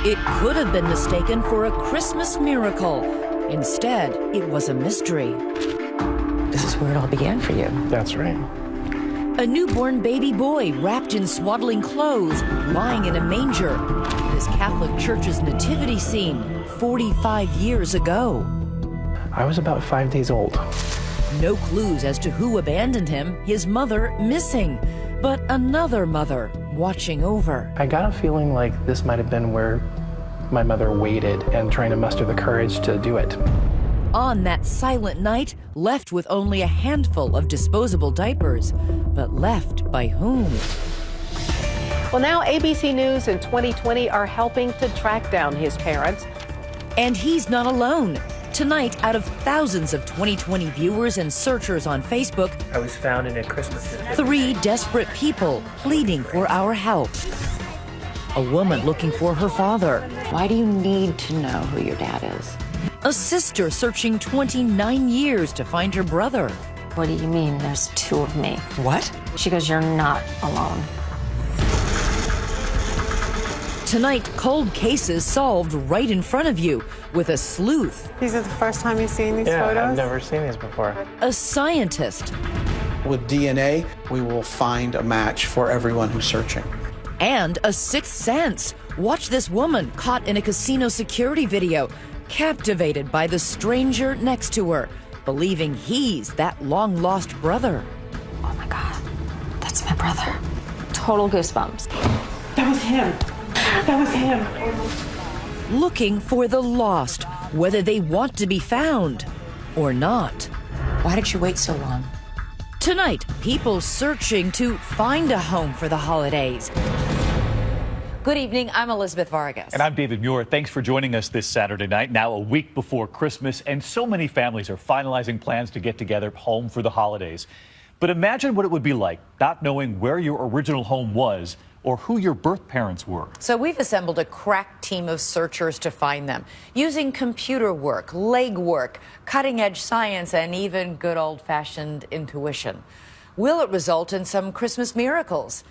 It could have been mistaken for a Christmas miracle. Instead, it was a mystery. This is where it all began for you. That's right. A newborn baby boy wrapped in swaddling clothes, lying in a manger. This Catholic Church's nativity scene 45 years ago. I was about 5 days old. No clues as to who abandoned him, his mother missing, but another mother watching over. I got a feeling like this might have been where my mother waited and trying to muster the courage to do it. On that silent night, left with only a handful of disposable diapers, but left by whom? Well, now ABC News and 2020 are helping to track down his parents. And he's not alone. Tonight, out of thousands of 2020 viewers and searchers on Facebook, I was found in a Christmas dinner. 3 desperate people pleading for our help. A woman looking for her father. Why do you need to know who your dad is? A sister searching 29 years to find her brother. What do you mean there's 2 of me? What? She goes, you're not alone. Tonight, cold cases solved right in front of you with a sleuth, These are the first time you've seen these Yeah, photos? I've never seen these before. a scientist, With DNA, we will find a match for everyone who's searching. and a sixth sense. Watch this woman caught in a casino security video, captivated by the stranger next to her, believing he's that long-lost brother. Oh my God, that's my brother. Total goosebumps. That was him. That was him. Looking for the lost, whether they want to be found or not. Why did you wait so long? Tonight, people searching to find a home for the holidays. Good evening, I'm Elizabeth Vargas. And I'm David Muir. Thanks for joining us this Saturday night, now a week before Christmas, and so many families are finalizing plans to get together home for the holidays. But imagine what it would be like not knowing where your original home was or who your birth parents were. So we've assembled a crack team of searchers to find them, using computer work, legwork, cutting-edge science, and even good old-fashioned intuition. Will it result in some Christmas miracles?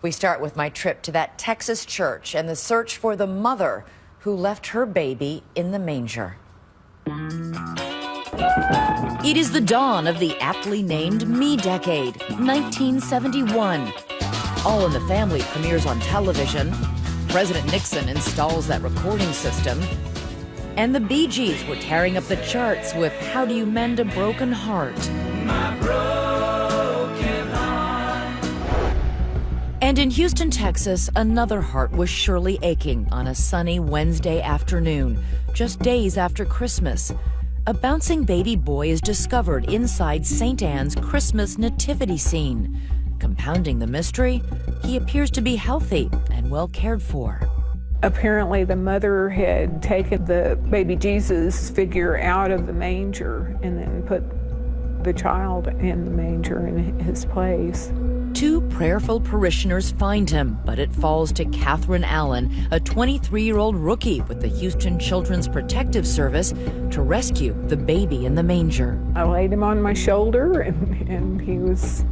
We start with my trip to that Texas church and the search for the mother who left her baby in the manger. It is the dawn of the aptly named Me Decade, 1971. All in the Family premieres on television. President Nixon installs that recording system. And the Bee Gees were tearing up the charts with How Do You Mend a Broken Heart? And in Houston, Texas, another heart was surely aching on a sunny Wednesday afternoon, just days after Christmas. A bouncing baby boy is discovered inside St. Anne's Christmas nativity scene. Compounding the mystery, he appears to be healthy and well cared for. Apparently, the mother had taken the baby Jesus figure out of the manger and then put the child in the manger in his place. 2 prayerful parishioners find him, but it falls to Catherine Allen, a 23-year-old rookie with the Houston Children's Protective Service, to rescue the baby in the manger. I laid him on my shoulder and he was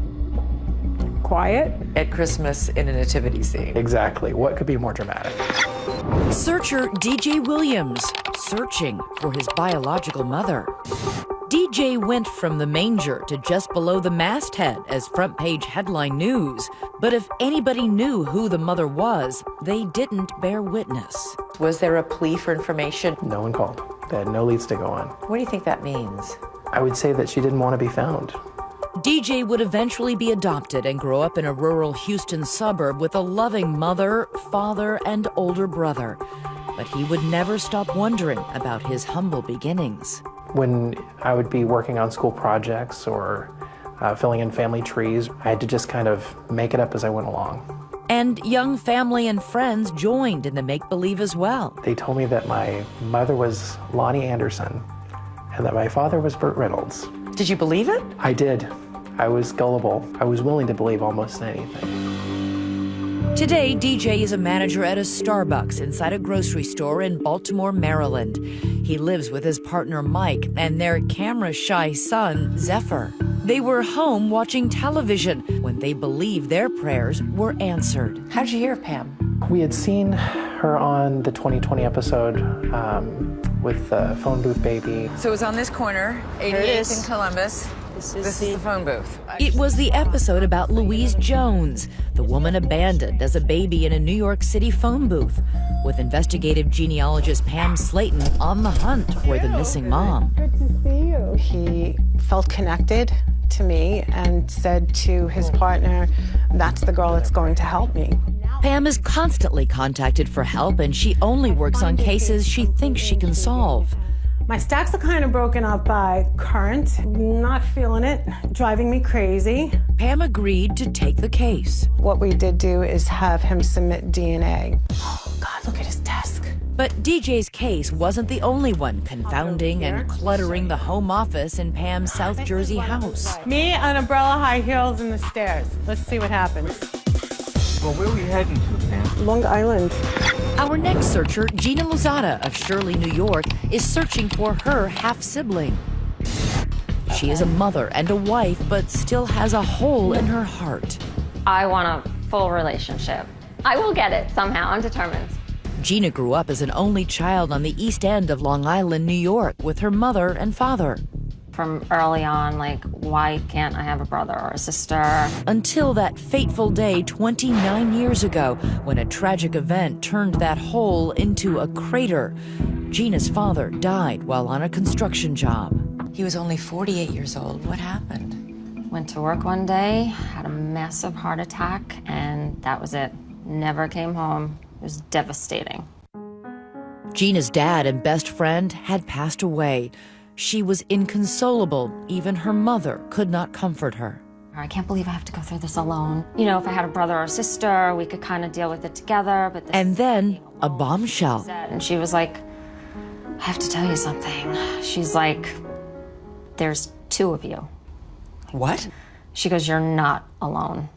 quiet. At Christmas in a nativity scene. Exactly. What could be more dramatic? Searcher DJ Williams, searching for his biological mother. DJ went from the manger to just below the masthead as front page headline news. But if anybody knew who the mother was, they didn't bear witness. Was there a plea for information? No one called. They had no leads to go on. What do you think that means? I would say that she didn't want to be found. DJ would eventually be adopted and grow up in a rural Houston suburb with a loving mother, father, and older brother. But he would never stop wondering about his humble beginnings. When I would be working on school projects or filling in family trees, I had to just kind of make it up as I went along. And young family and friends joined in the make-believe as well. They told me that my mother was Lonnie Anderson and that my father was Burt Reynolds. Did you believe it? I did. I was gullible. I was willing to believe almost anything. Today, DJ is a manager at a Starbucks inside a grocery store in Baltimore, Maryland. He lives with his partner, Mike, and their camera-shy son, Zephyr. They were home watching television when they believed their prayers were answered. How did you hear of Pam? We had seen her on the 2020 episode with the phone booth baby. So it was on this corner, 88th in Columbus. This is the phone booth. It was the episode about Louise Jones, the woman abandoned as a baby in a New York City phone booth, with investigative genealogist Pam Slayton on the hunt for the missing mom. Good to see you. He felt connected to me and said to his partner, that's the girl that's going to help me. Pam is constantly contacted for help, and she only works on cases she thinks she can solve. My stacks are kind of broken up by current, not feeling it, driving me crazy. Pam agreed to take the case. What we did do is have him submit DNA. Oh God, look at his desk. But DJ's case wasn't the only one confounding and cluttering the home office in Pam's South Jersey house. Me, an umbrella, high heels, and the stairs. Let's see what happens. Well, where are we heading to, Pam? Long Island. Our next searcher, Gina Lozada of Shirley, New York, is searching for her half-sibling. She is a mother and a wife, but still has a hole in her heart. I want a full relationship. I will get it somehow. I'm determined. Gina grew up as an only child on the East End of Long Island, New York, with her mother and father. From early on, like, why can't I have a brother or a sister? Until that fateful day 29 years ago, when a tragic event turned that hole into a crater. Gina's father died while on a construction job. He was only 48 years old. What happened? Went to work one day, had a massive heart attack, and that was it. Never came home. It was devastating. Gina's dad and best friend had passed away. She was inconsolable. Even her mother could not comfort her. I can't believe I have to go through this alone. You know, if I had a brother or sister, we could kind of deal with it together, but And then a bombshell. And she was like, I have to tell you something. She's like, there's two of you. What? She goes, you're not alone.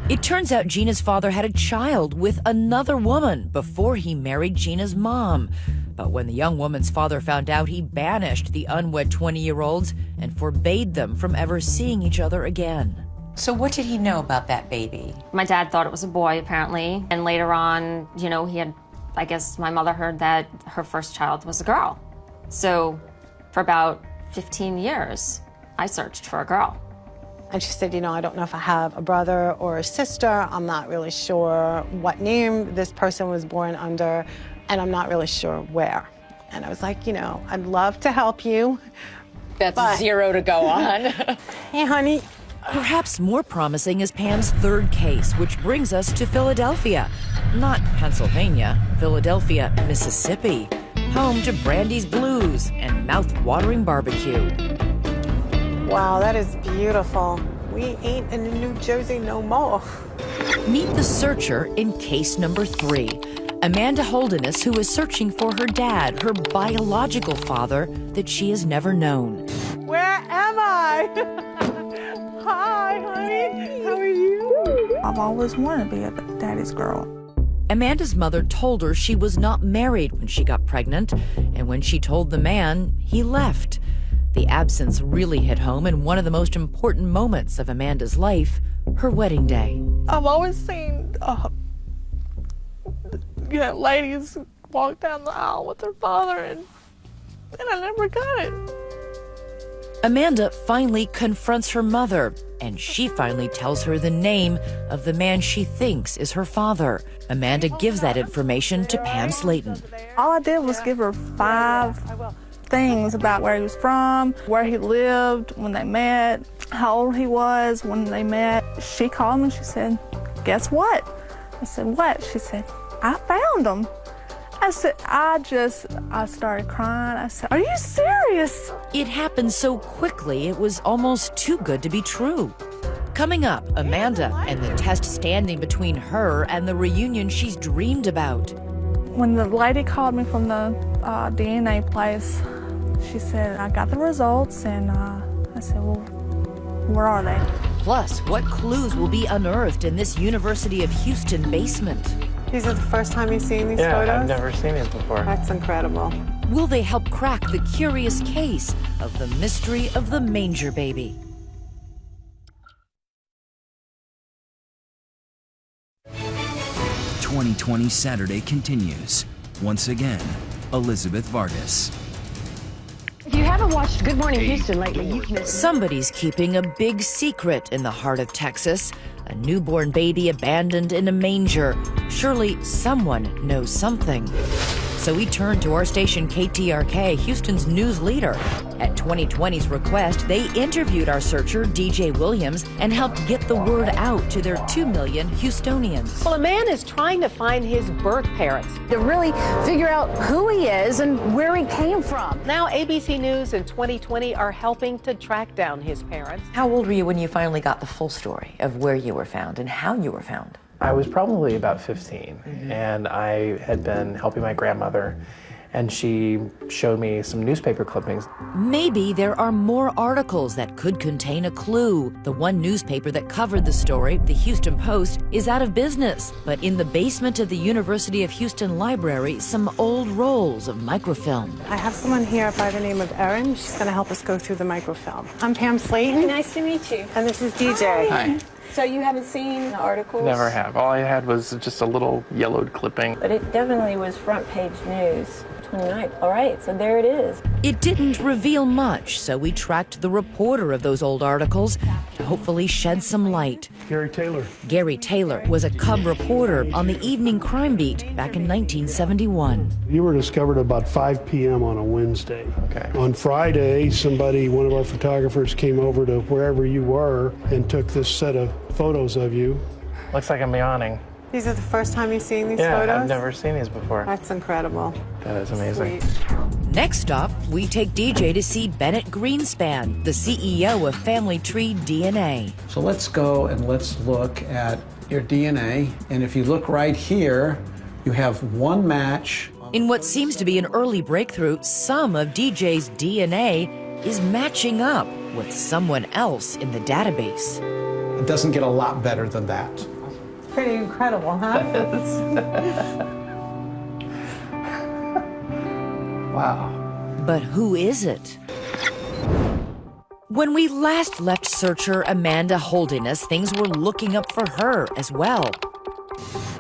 It turns out Gina's father had a child with another woman before he married Gina's mom. But when the young woman's father found out, he banished the unwed 20-year-olds and forbade them from ever seeing each other again. So what did he know about that baby? My dad thought it was a boy, apparently. And later on, you know, I guess my mother heard that her first child was a girl. So for about 15 years, I searched for a girl. And she said, you know, I don't know if I have a brother or a sister. I'm not really sure what name this person was born under, and I'm not really sure where. And I was like, you know, I'd love to help you. That's 0 to go on. Hey, honey. Perhaps more promising is Pam's third case, which brings us to Philadelphia. Not Pennsylvania, Philadelphia, Mississippi. Home to Brandy's Blues and mouth-watering barbecue. Wow, that is beautiful. We ain't in New Jersey no more. Meet the searcher in case number 3. Amanda Holderness, who is searching for her dad, her biological father, that she has never known. Where am I? Hi, honey. How are you? I've always wanted to be a daddy's girl. Amanda's mother told her she was not married when she got pregnant, and when she told the man, he left. The absence really hit home in one of the most important moments of Amanda's life, her wedding day. I've always seen, ladies walk down the aisle with their father, and I never got it. Amanda finally confronts her mother, and she finally tells her the name of the man she thinks is her father. Amanda gives that information to Pam Slayton. All I did was give her 5 things about where he was from, where he lived, when they met, how old he was when they met. She called me, she said, guess what? I said, what? She said, I found him. I said, I started crying. I said, are you serious? It happened so quickly, it was almost too good to be true. Coming up, Amanda and the test standing between her and the reunion she's dreamed about. When the lady called me from the DNA place, she said, I got the results, and I said, well, where are they? Plus, what clues will be unearthed in this University of Houston basement? These are the first time you've seen these photos? Yeah, I've never seen it before. That's incredible. Will they help crack the curious case of the mystery of the Manger baby? 2020 Saturday continues. Once again, Elizabeth Vargas. If you haven't watched Good Morning Houston lately, you've missed. Somebody's keeping a big secret in the heart of Texas. A newborn baby abandoned in a manger. Surely someone knows something. So we turn to our station KTRK, Houston's news leader. At 2020's request, they interviewed our searcher, DJ Williams, and helped get the word out to their 2 million Houstonians. Well, a man is trying to find his birth parents. To really figure out who he is and where he came from. Now, ABC News and 2020 are helping to track down his parents. How old were you when you finally got the full story of where you were found and how you were found? I was probably about 15, and I had been helping my grandmother, and she showed me some newspaper clippings. Maybe there are more articles that could contain a clue. The one newspaper that covered the story, the Houston Post, is out of business. But in the basement of the University of Houston Library, some old rolls of microfilm. I have someone here by the name of Erin. She's going to help us go through the microfilm. I'm Pam Slayton. Nice to meet you. And this is DJ. Hi. So you haven't seen the articles? Never have. All I had was just a little yellowed clipping. But it definitely was front page news. 29th. All right, so there it is. It didn't reveal much, so we tracked the reporter of those old articles to hopefully shed some light. Gary Taylor. Gary Taylor was a cub reporter on the Evening Crime Beat back in 1971. You were discovered about 5 p.m. on a Wednesday. Okay. On Friday, one of our photographers came over to wherever you were and took this set of photos of you. Looks like I'm yawning. These are the first time you've seen these Yeah, photos? I've never seen these before. That's incredible. That is amazing. Sweet. Next up, we take DJ to see Bennett Greenspan, the CEO of Family Tree DNA. So let's go and let's look at your DNA. And if you look right here, you have one match. In what seems to be an early breakthrough, some of DJ's DNA is matching up with someone else in the database. It doesn't get a lot better than that. Pretty incredible, huh? Wow. But who is it? When we last left searcher Amanda Holderness, things were looking up for her as well.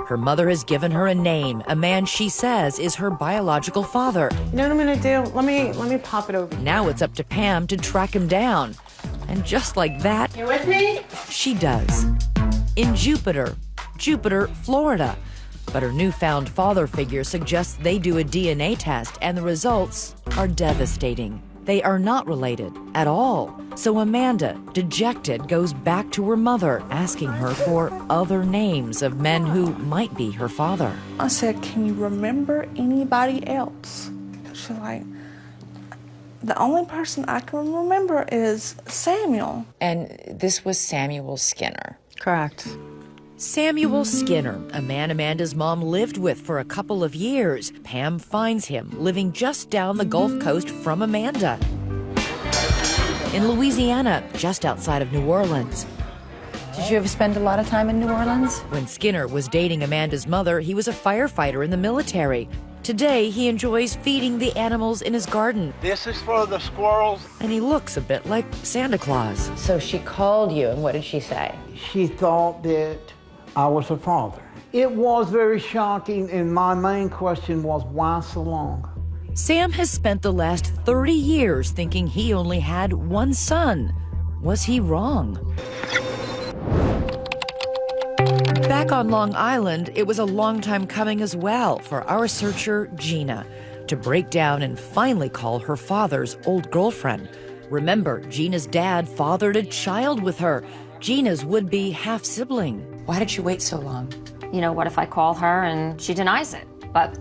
Her mother has given her a name, a man she says is her biological father. You know what I'm going to do? Let me pop it over. Now it's up to Pam to track him down. And just like that, You with me? she does. In Jupiter, Florida. But her newfound father figure suggests they do a DNA test, and the results are devastating. They are not related at all. So Amanda, dejected, goes back to her mother, asking her for other names of men who might be her father. I said, can you remember anybody else? She's like, the only person I can remember is Samuel. And this was Samuel Skinner. Correct. Samuel Skinner, a man Amanda's mom lived with for a couple of years. Pam finds him living just down the Gulf Coast from Amanda. In Louisiana, just outside of New Orleans. Did you ever spend a lot of time in New Orleans? When Skinner was dating Amanda's mother, he was a firefighter in the military. Today, he enjoys feeding the animals in his garden. This is for the squirrels. And he looks a bit like Santa Claus. So she called you, and what did she say? She thought that I was her father. It was very shocking, and my main question was, why so long? Sam has spent the last 30 years thinking he only had one son. Was he wrong? Back on Long Island, it was a long time coming as well for our searcher, Gina, to break down and finally call her father's old girlfriend. Remember, Gina's dad fathered a child with her, Gina's would-be half-sibling. Why did you wait so long? You know, what if I call her and she denies it? But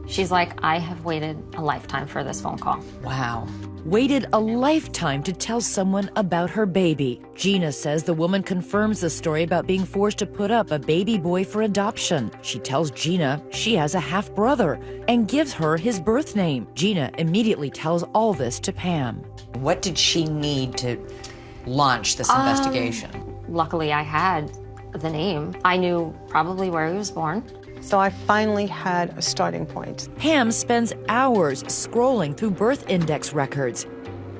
she's like, I have waited a lifetime for this phone call. Wow. Waited a lifetime to tell someone about her baby. Gina says the woman confirms the story about being forced to put up a baby boy for adoption. She tells Gina she has a half-brother and gives her his birth name. Gina immediately tells all this to Pam. What did she need to launch this investigation? Luckily, I had the name. I knew probably where he was born. So I finally had a starting point. Pam spends hours scrolling through birth index records.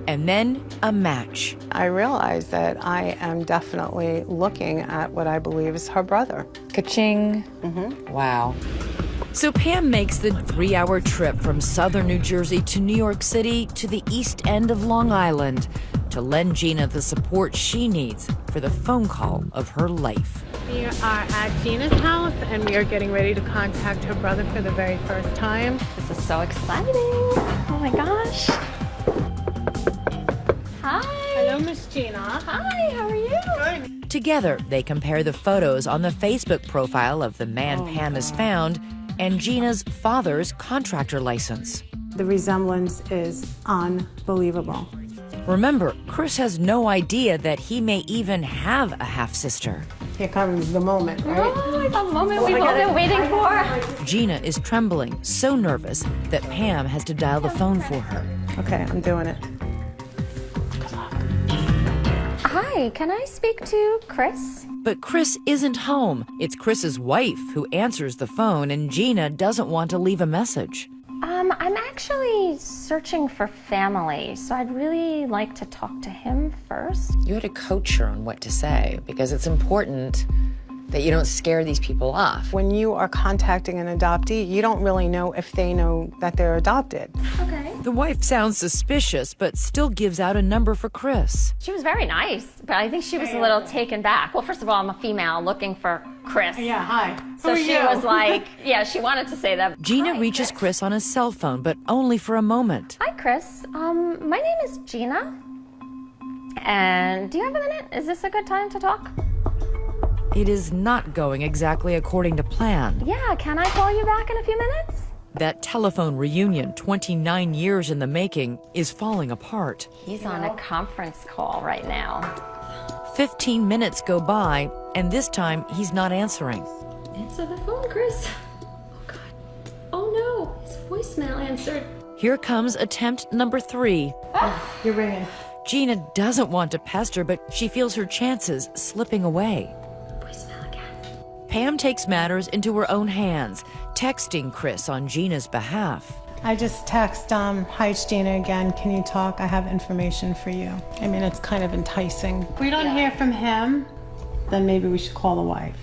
And then a match. I realized that I am definitely looking at what I believe is her brother. Ka-ching. Wow. So Pam makes the 3-hour trip from southern New Jersey to New York City to the east end of Long Island to lend Gina the support she needs for the phone call of her life. We are at Gina's house, and we are getting ready to contact her brother for the very first time. This is so exciting. Oh my gosh. Hi. Hello, Miss Gina. Hi, how are you? Good. Together, they compare the photos on the Facebook profile of the man Pam has found and Gina's father's contractor license. The resemblance is unbelievable. Remember, Chris has no idea that he may even have a half-sister. Here comes the moment, right? Oh, the moment we've all been waiting for. Gina is trembling, so nervous that Pam has to dial the phone for her. Okay, I'm doing it. Hi, can I speak to Chris? But Chris isn't home. It's Chris's wife who answers the phone, and Gina doesn't want to leave a message. I'm actually searching for family, so I'd really like to talk to him first. You had to coach her on what to say because it's important that you don't scare these people off. When you are contacting an adoptee, you don't really know if they know that they're adopted. Okay. The wife sounds suspicious, but still gives out a number for Chris. She was very nice, but I think she was a little taken back. Well, first of all, I'm a female looking for Chris. Yeah, hi. So she was like, yeah, she wanted to say that. Gina Hi, reaches Chris on his cell phone, but only for a moment. Hi, Chris. My name is Gina. And do you have a minute? Is this a good time to talk? It is not going exactly according to plan. Yeah, can I call you back in a few minutes? That telephone reunion, 29 years in the making, is falling apart. He's on a conference call right now. 15 minutes go by, and this time he's not answering. Answer the phone, Chris. Oh, God. Oh, no. His voicemail answered. Here comes attempt number 3. You're ringing. Gina doesn't want to pester, but she feels her chances slipping away. Voicemail again. Pam takes matters into her own hands, texting Chris on Gina's behalf. I just text, hi, it's Gina again. Can you talk? I have information for you. I mean, it's kind of enticing. If we don't hear from him, then maybe we should call the wife.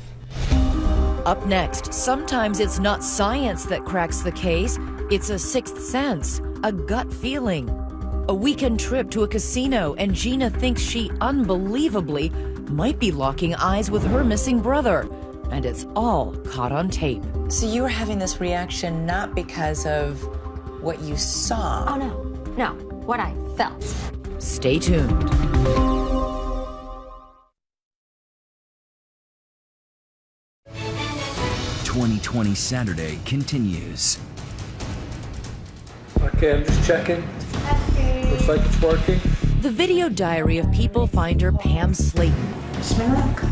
Up next, sometimes it's not science that cracks the case, it's a sixth sense, a gut feeling. A weekend trip to a casino, and Gina thinks she unbelievably might be locking eyes with her missing brother. And it's all caught on tape. So you were having this reaction not because of what you saw. Oh, no, what I felt. Stay tuned. 2020 Saturday continues. Okay, I'm just checking. Looks like it's working. The video diary of people finder Pam Slayton.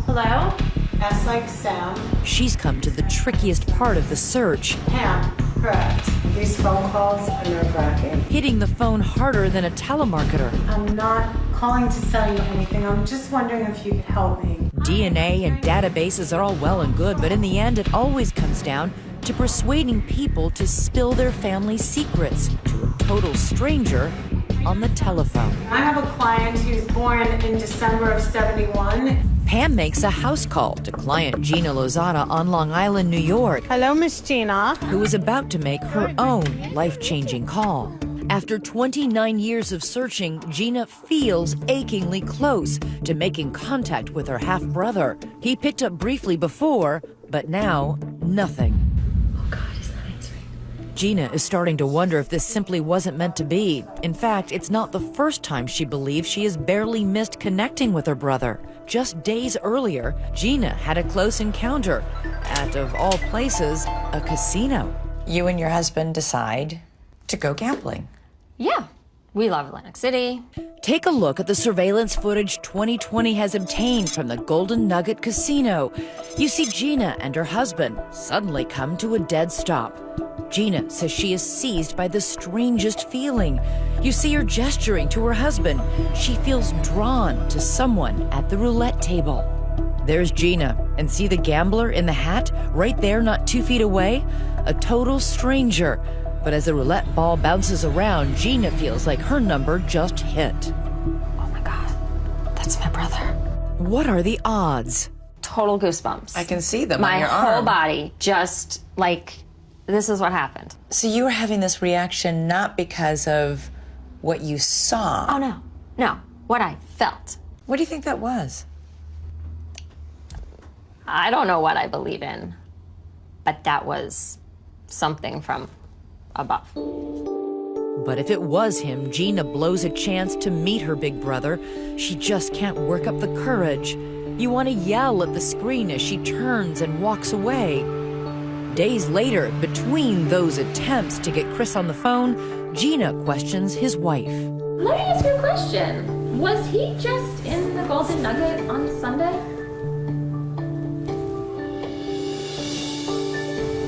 Hello? S like Sam. She's come to the trickiest part of the search. Pam, correct. These phone calls are nerve-wracking. Hitting the phone harder than a telemarketer. I'm not calling to sell you anything. I'm just wondering if you could help me. DNA and databases are all well and good, but in the end, it always comes down to persuading people to spill their family secrets to a total stranger on the telephone. I have a client who's born in December of '71. Pam makes a house call to client Gina Lozada on Long Island, New York. Hello, Miss Gina. Who is about to make her own life-changing call. After 29 years of searching, Gina feels achingly close to making contact with her half-brother. He picked up briefly before, but now, nothing. Oh, God, he's not answering. Gina is starting to wonder if this simply wasn't meant to be. In fact, it's not the first time she believes she has barely missed connecting with her brother. Just days earlier, Gina had a close encounter at, of all places, a casino. You and your husband decide to go gambling. Yeah, we love Atlantic City. Take a look at the surveillance footage 2020 has obtained from the Golden Nugget Casino. You see Gina and her husband suddenly come to a dead stop. Gina says she is seized by the strangest feeling. You see her gesturing to her husband. She feels drawn to someone at the roulette table. There's Gina, and see the gambler in the hat right there not 2 feet away? A total stranger. But as the roulette ball bounces around, Gina feels like her number just hit. Oh my God, that's my brother. What are the odds? Total goosebumps. I can see them my on your arm. whole body, just like, this is what happened. So you were having this reaction not because of what you saw. Oh no, no, what I felt. What do you think that was? I don't know what I believe in, but that was something from above. But if it was him, Gina blows a chance to meet her big brother. She just can't work up the courage. You want to yell at the screen as she turns and walks away. Days later, between those attempts to get Chris on the phone, Gina questions his wife. Let me ask you a question. Was he just in the Golden Nugget on Sunday?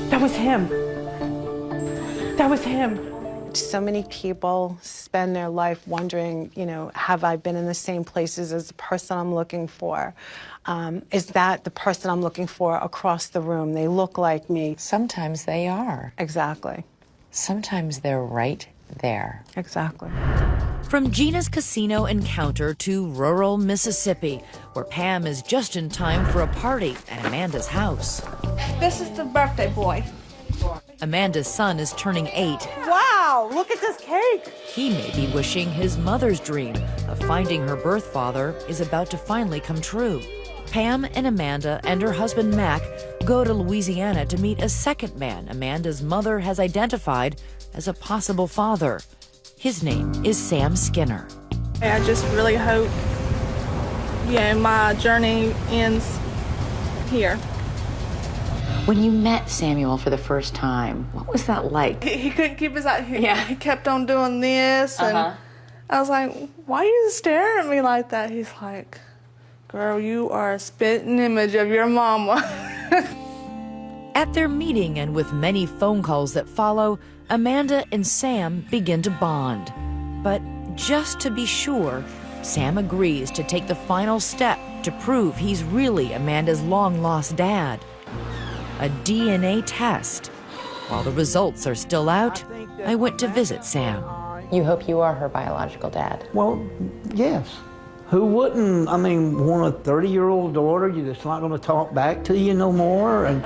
That was him. That was him. So many people spend their life wondering, you know, have I been in the same places as the person I'm looking for? Is that the person I'm looking for across the room? They look like me. Sometimes they are. Exactly. Sometimes they're right there. Exactly. From Gina's casino encounter to rural Mississippi, where Pam is just in time for a party at Amanda's house. This is the birthday boy. Amanda's son is turning 8. Wow, look at this cake. He may be wishing his mother's dream of finding her birth father is about to finally come true. Pam and Amanda and her husband Mac go to Louisiana to meet a second man Amanda's mother has identified as a possible father. His name is Sam Skinner. I just really hope, my journey ends here. When you met Samuel for the first time, what was that like? He couldn't keep his eyes. Yeah. He kept on doing this, and I was like, "Why are you staring at me like that?" He's like, "Girl, you are a spitting image of your mama." At their meeting and with many phone calls that follow, Amanda and Sam begin to bond. But just to be sure, Sam agrees to take the final step to prove he's really Amanda's long-lost dad. A DNA test. While the results are still out, I went to visit Sam. You hope you are her biological dad? Well, yes. Who wouldn't? I mean, want a 30-year-old daughter you that's not going to talk back to you no more and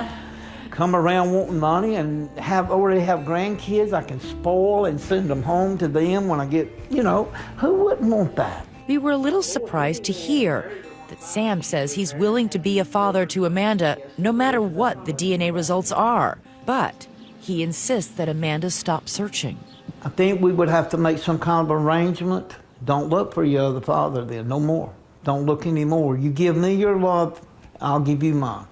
come around wanting money and already have grandkids I can spoil and send them home to them when I get, who wouldn't want that? We were a little surprised to hear that Sam says he's willing to be a father to Amanda no matter what the DNA results are. But he insists that Amanda stop searching. I think we would have to make some kind of arrangement. Don't look for your other father then, no more. Don't look anymore. You give me your love, I'll give you mine.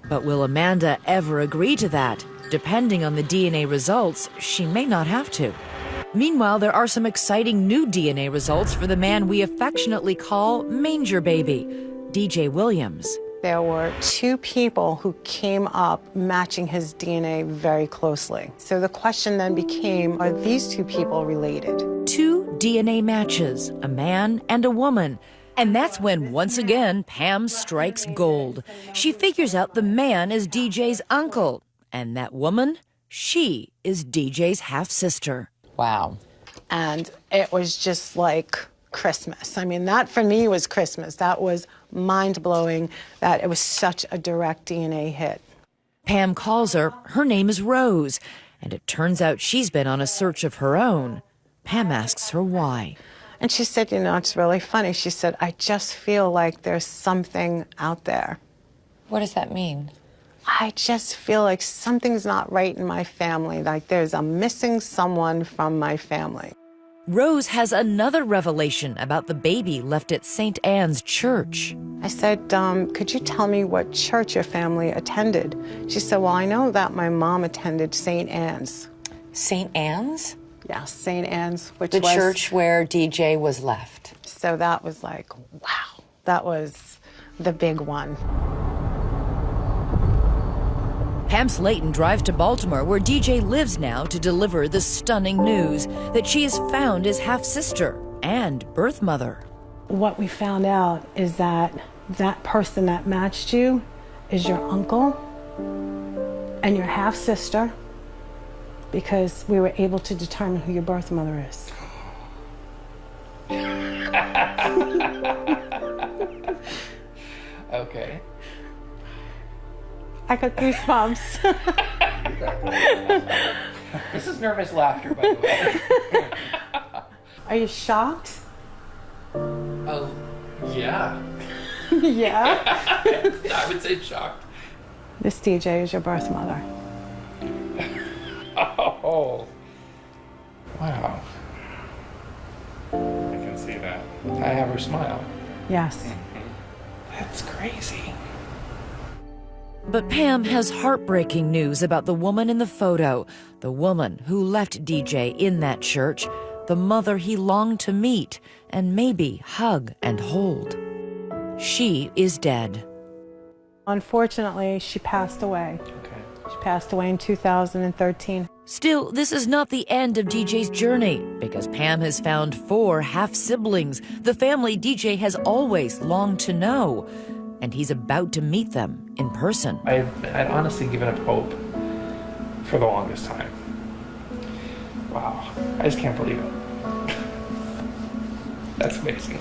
But will Amanda ever agree to that? Depending on the DNA results, she may not have to. Meanwhile, there are some exciting new DNA results for the man we affectionately call Manger Baby, DJ Williams. There were 2 people who came up matching his DNA very closely. So the question then became, are these 2 people related? 2 DNA matches, a man and a woman. And that's when, once again, Pam strikes gold. She figures out the man is DJ's uncle. And that woman, she is DJ's half-sister. Wow. And it was just like Christmas. I mean, that for me was Christmas. That was mind-blowing that it was such a direct DNA hit. Pam calls her. Her name is Rose. And it turns out she's been on a search of her own. Pam asks her why. And she said, it's really funny. She said, I just feel like there's something out there. What does that mean? I just feel like something's not right in my family, like there's a missing someone from my family. Rose has another revelation about the baby left at St. Anne's Church. I said, could you tell me what church your family attended? She said, well, I know that my mom attended St. Anne's. St. Anne's? Yeah, St. Anne's, which the was... church where DJ was left. So that was like, wow, that was the big one. Pam Slayton drives to Baltimore, where DJ lives now, to deliver the stunning news that she is found his half-sister and birth mother. What we found out is that that person that matched you is your uncle and your half-sister because we were able to determine who your birth mother is. Okay. I got goosebumps. This is nervous laughter, by the way. Are you shocked? Oh, yeah. Yeah? I would say shocked. This DJ is your birth mother. Oh. Wow. I can see that. I have her smile. Yes. That's crazy. But Pam has heartbreaking news about the woman in the photo, the woman who left DJ in that church, the mother he longed to meet and maybe hug and hold. She is dead. Unfortunately, she passed away. Okay. She passed away in 2013. Still, this is not the end of DJ's journey, because Pam has found 4 half-siblings, the family DJ has always longed to know, and he's about to meet them in person. I'd honestly given up hope for the longest time. Wow, I just can't believe it. That's amazing.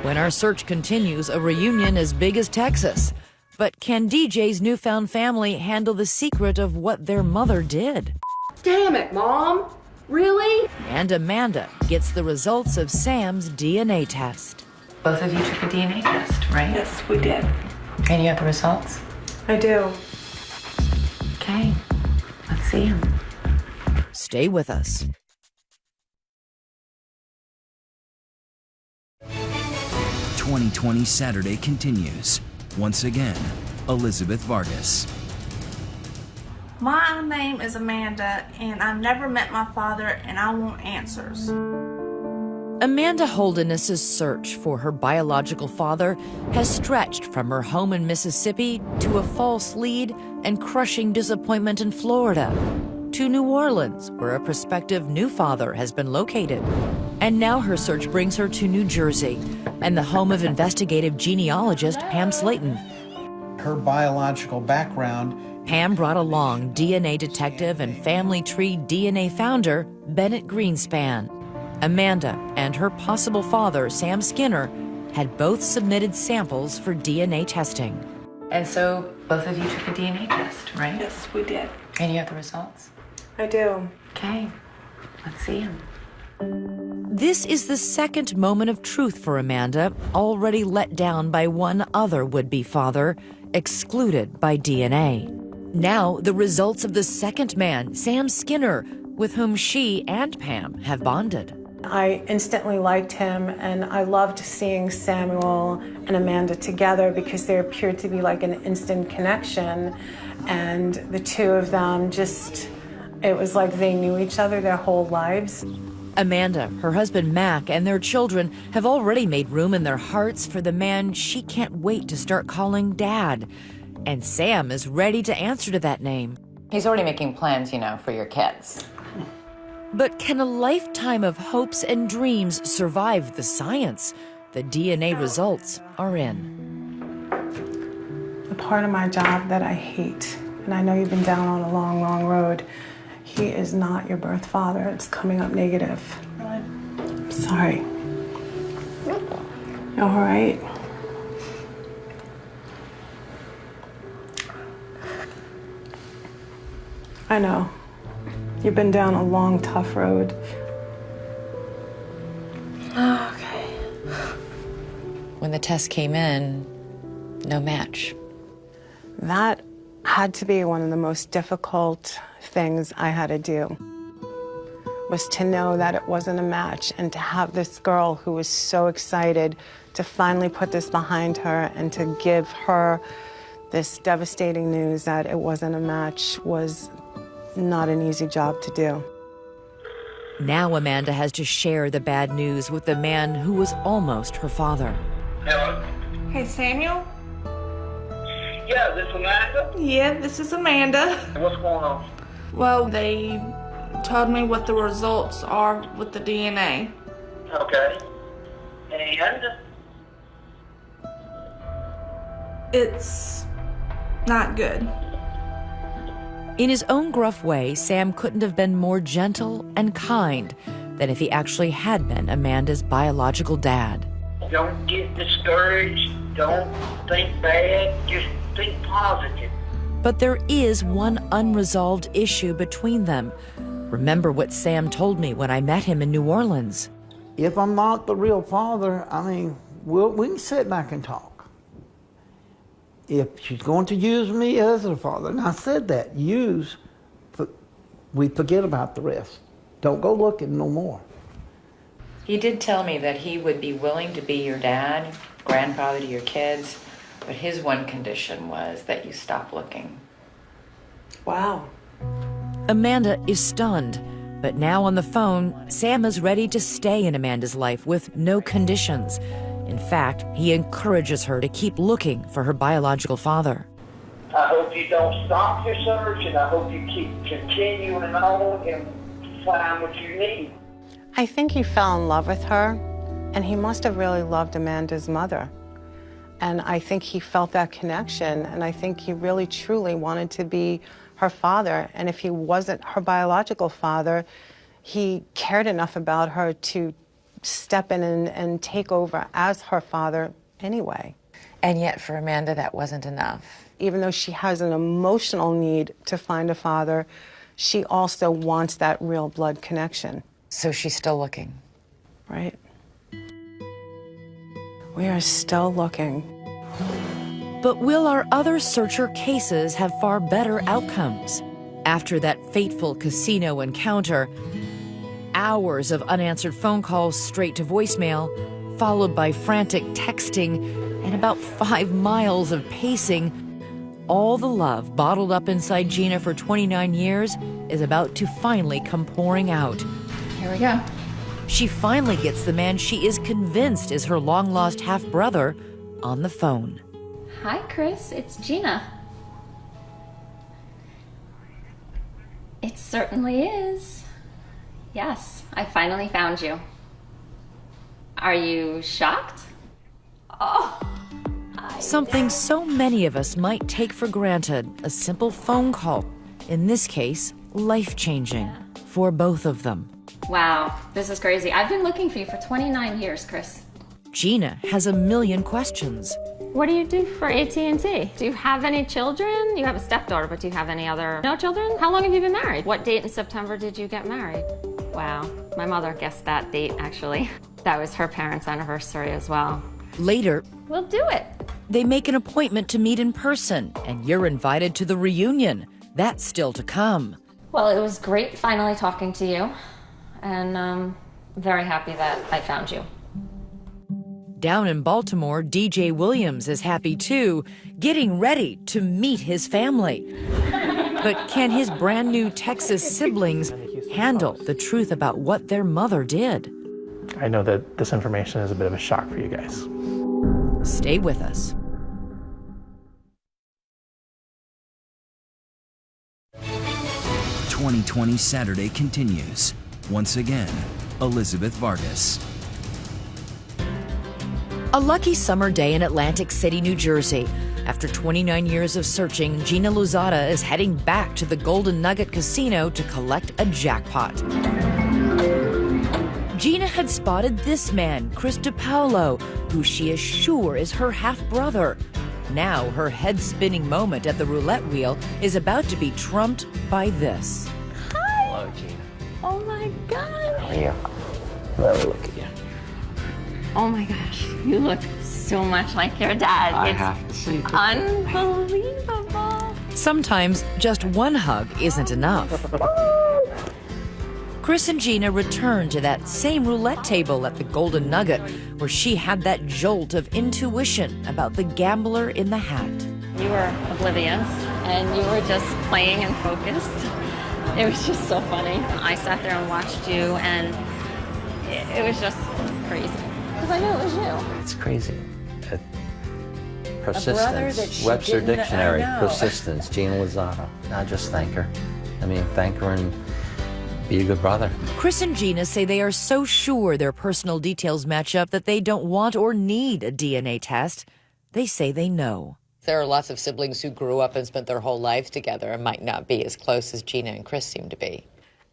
When our search continues, a reunion as big as Texas. But can DJ's newfound family handle the secret of what their mother did? Damn it, Mom! Really? And Amanda gets the results of Sam's DNA test. Both of you took a DNA test, right? Yes, we did. And you have the results? I do. Okay, let's see them. Stay with us. "2020 Saturday" continues. Once again, Elizabeth Vargas. My name is Amanda, and I've never met my father, and I want answers. Amanda Holderness's search for her biological father has stretched from her home in Mississippi to a false lead and crushing disappointment in Florida, to New Orleans, where a prospective new father has been located. And now her search brings her to New Jersey and the home of investigative genealogist Pam Slayton. Her biological background. Pam brought along DNA detective and family tree DNA founder Bennett Greenspan. Amanda and her possible father, Sam Skinner, had both submitted samples for DNA testing. And so both of you took a DNA test, right? Yes, we did. And you have the results? I do. Okay, let's see them. This is the second moment of truth for Amanda, already let down by one other would-be father, excluded by DNA. Now, the results of the second man, Sam Skinner, with whom she and Pam have bonded. I instantly liked him, and I loved seeing Samuel and Amanda together because there appeared to be like an instant connection, and the two of them just, it was like they knew each other their whole lives. Amanda, her husband Mac, and their children have already made room in their hearts for the man she can't wait to start calling Dad. And Sam is ready to answer to that name. He's already making plans, you know, for your kids. But can a lifetime of hopes and dreams survive the science? The DNA results are in. The part of my job that I hate, and I know you've been down on a long, long road, he is not your birth father. It's coming up negative. I'm sorry. You all right? I know. You've been down a long, tough road. Okay. When the test came in, no match. That had to be one of the most difficult things I had to do, was to know that it wasn't a match and to have this girl who was so excited to finally put this behind her and to give her this devastating news that it wasn't a match was not an easy job to do. Now Amanda has to share the bad news with the man who was almost her father. Hello? Hey, Samuel? Yeah, this Amanda? Yeah, this is Amanda. What's going on? Well, they told me what the results are with the DNA. Okay. And? It's not good. In his own gruff way, Sam couldn't have been more gentle and kind than if he actually had been Amanda's biological dad. Don't get discouraged. Don't think bad. Just think positive. But there is one unresolved issue between them. Remember what Sam told me when I met him in New Orleans. If I'm not the real father, I mean, we can sit back and talk. If she's going to use me as a father, and I said that, we forget about the rest. Don't go looking no more. He did tell me that he would be willing to be your dad, grandfather to your kids, but his one condition was that you stop looking. Wow. Amanda is stunned, but now on the phone, Sam is ready to stay in Amanda's life with no conditions. In fact, he encourages her to keep looking for her biological father. I hope you don't stop your search, and I hope you keep continuing on and find what you need. I think he fell in love with her, and he must have really loved Amanda's mother. And I think he felt that connection, and I think he really truly wanted to be her father. And if he wasn't her biological father, he cared enough about her to step in and take over as her father anyway. And yet for Amanda, that wasn't enough. Even though she has an emotional need to find a father, she also wants that real blood connection. So she's still looking. Right. We are still looking. But will our other searcher cases have far better outcomes? After that fateful casino encounter, hours of unanswered phone calls straight to voicemail, followed by frantic texting and about 5 miles of pacing, all the love bottled up inside Gina for 29 years is about to finally come pouring out. Here we go. She finally gets the man she is convinced is her long-lost half-brother on the phone. Hi, Chris. It's Gina. It certainly is. Yes, I finally found you. Are you shocked? Oh, Something so many of us might take for granted, a simple phone call. In this case, life-changing for both of them. wow, this is crazy. I've been looking for you for 29 years, Chris. Gina has a million questions. What do you do for AT&T? Do you have any children? You have a stepdaughter, but do you have any other... No children? How long have you been married? What date in September did you get married? Wow, my mother guessed that date, actually. That was her parents' anniversary as well. Later, We'll do it. they make an appointment to meet in person, and you're invited to the reunion. That's still to come. Well, it was great finally talking to you, and very happy that I found you. Down in Baltimore, DJ Williams is happy too, getting ready to meet his family. But can his brand new Texas siblings handle the truth about what their mother did? I know that this information is a bit of a shock for you guys. Stay with us. "2020 Saturday" continues. Once again, Elizabeth Vargas. A lucky summer day in Atlantic City, New Jersey. After 29 years of searching, Gina Lozada is heading back to the Golden Nugget Casino to collect a jackpot. Gina had spotted this man, Chris DePaolo, who she is sure is her half-brother. Now her head-spinning moment at the roulette wheel is about to be trumped by this. Hello, Gina. Oh my God. How are you? Let me look at you. Oh my gosh, you look so much like your dad. I It's have to see. unbelievable. Sometimes just one hug isn't enough. Chris and Gina returned to that same roulette table at the Golden Nugget, where she had that jolt of intuition about the gambler in the hat. You were oblivious, and you were just playing and focused. It was just so funny. I sat there and watched you, and it was just crazy. Because I knew it was you. It's crazy. brother that Persistence. she Webster didn't- Dictionary. I know. Persistence. Gina Lozada. Now just thank her. I mean, thank her and be a good brother. Chris and Gina say they are so sure their personal details match up that they don't want or need a DNA test. They say they know. There are lots of siblings who grew up and spent their whole lives together and might not be as close as Gina and Chris seem to be.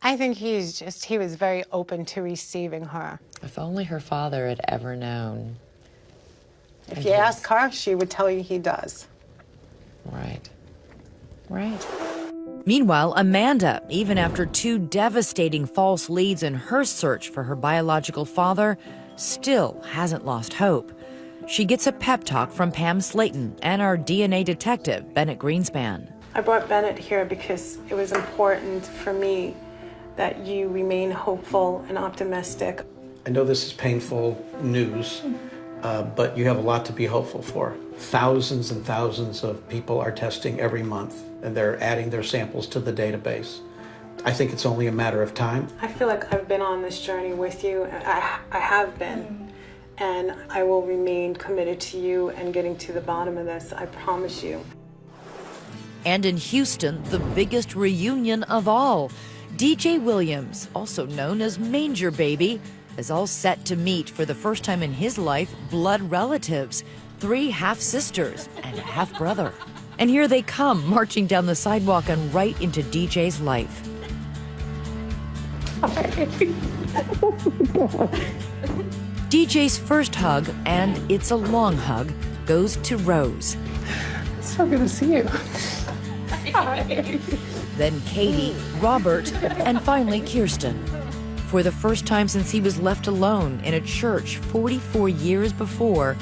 I think he was very open to receiving her. If only her father had ever known. If you ask her, she would tell you he does. Right. Right. Meanwhile, Amanda, even after 2 devastating false leads in her search for her biological father, still hasn't lost hope. She gets a pep talk from Pam Slayton and our DNA detective, Bennett Greenspan. I brought Bennett here because it was important for me that you remain hopeful and optimistic. I know this is painful news, but you have a lot to be hopeful for. Thousands and thousands of people are testing every month, and they're adding their samples to the database. I think it's only a matter of time. I feel like I've been on this journey with you. I have been, and I will remain committed to you and getting to the bottom of this. I promise you. And in Houston, the biggest reunion of all. DJ Williams, also known as Manger Baby, is all set to meet for the first time in his life blood relatives, 3 half-sisters and a half-brother. And here they come, marching down the sidewalk and right into DJ's life. DJ's first hug, and it's a long hug, goes to Rose. So good to see you. Then Katie, Robert, and finally Kirsten. For the first time since he was left alone in a church 44 years before,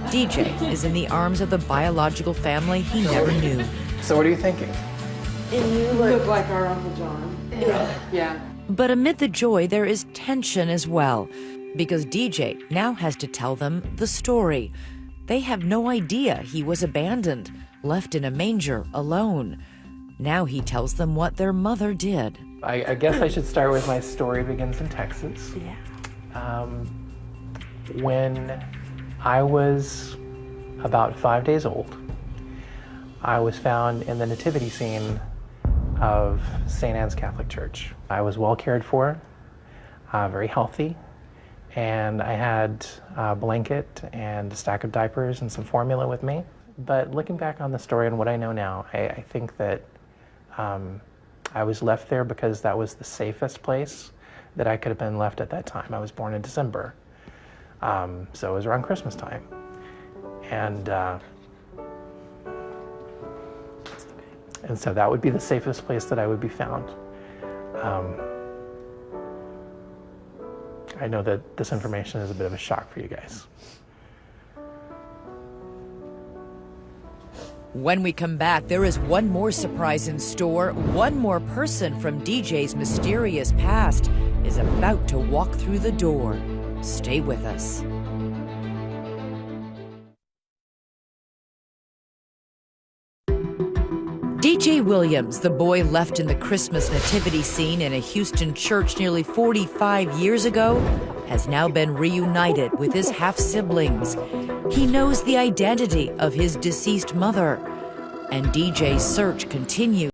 DJ is in the arms of the biological family he never knew. So what are you thinking? You look like our Uncle John. Yeah. But amid the joy, there is tension as well, because DJ now has to tell them the story. They have no idea he was abandoned, left in a manger alone. Now he tells them what their mother did. I guess I should start with my story begins in Texas. Yeah. When I was about 5 days old, I was found in the nativity scene of St. Anne's Catholic Church. I was well cared for, very healthy, and I had a blanket and a stack of diapers and some formula with me. But looking back on the story and what I know now, I think that I was left there because that was the safest place that I could have been left at that time. I was born in December, so it was around Christmas time. And so that would be the safest place that I would be found. I know that this information is a bit of a shock for you guys. When we come back, there is one more surprise in store. One more person from DJ's mysterious past is about to walk through the door. Stay with us. DJ Williams, the boy left in the Christmas nativity scene in a Houston church nearly 45 years ago, has now been reunited with his half-siblings. He knows the identity of his deceased mother, and DJ's search continues.